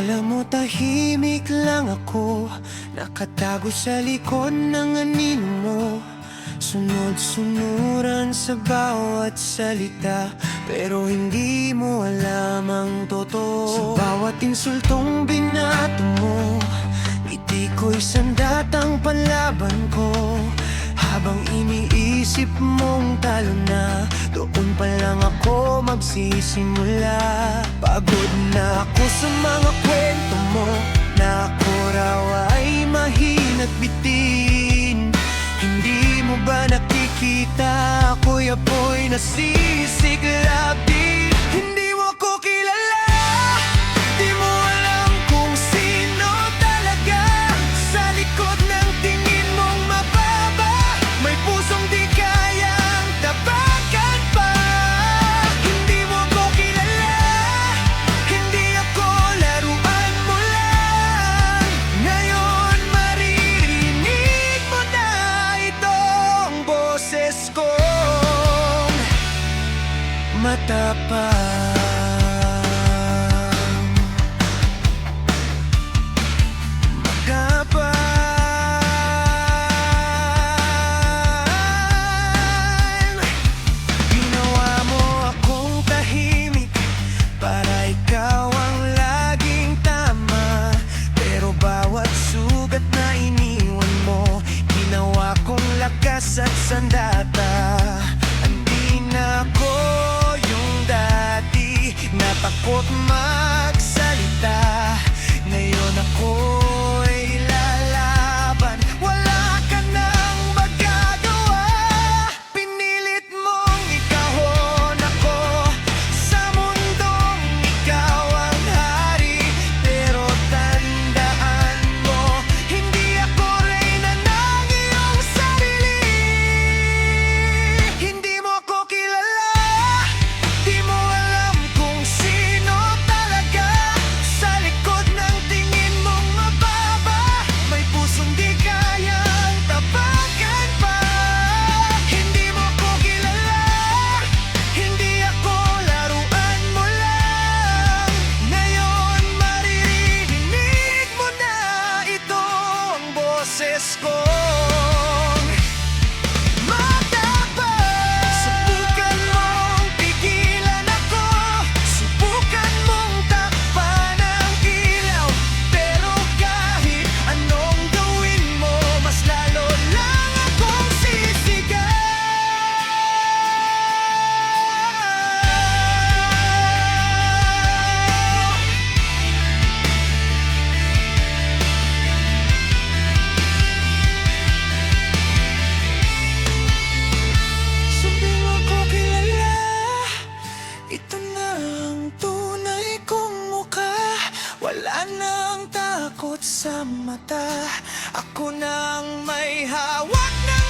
Alam mo, tahimik lang ako, nakatago sa likod ng anino mo. Sunod-sunuran sa bawat salita, pero hindi mo alam ang totoo. Sa bawat insultong binato mo, ngiti ko'y sandatang panlaban ko. Habang iniisip mong talo na, doon pa lang ako magsisimula. Pagod na ako sa mga kwento mo, na ako raw ay mahina't bitin. Hindi mo ba nakikita, ako'y apoy nasisiklab din. Hindi mo ko kilala, di mo alam kung sino talaga. Sa likod ng tingin mong mababa, may pusong di kayang tapakan pa. Hindi mo ko kilala, hindi ako laruan mo lang. Ngayon maririnig mo na itong boses kong matapang. Ginawa mo akong tahimik para ikaw ang laging tama. Pero bawat sugat na iniwan mo, ginawa kong lakas at sandata. Hindi na ako yung dati na takot magsalita. Ngayon ako'y lalaban, wala ka nang magagawa. Pinilit mong ikahon ako sa mundong ikaw ang hari. Pero tandaan mo, hindi ako reyna ng iyong sarili. Hindi mo ko kilala, di mo alam kung sino talaga. Sa likod ng tingin mong mababa, may pusong di kayang tapakan pa. Hindi mo ko kilala, hindi ako laruan mo lang. Ngayon maririnig mo na itong boses kong matapang. Subukan mong pigilan ako, subukan mong takpan ang ilaw. Pero kahit anong gawin mo, mas lalo lang akong sisigaw. Sabi mo ko kilala, ito na ang tunay kong mukha. Wala nang takot sa mata, ako nang may hawak ng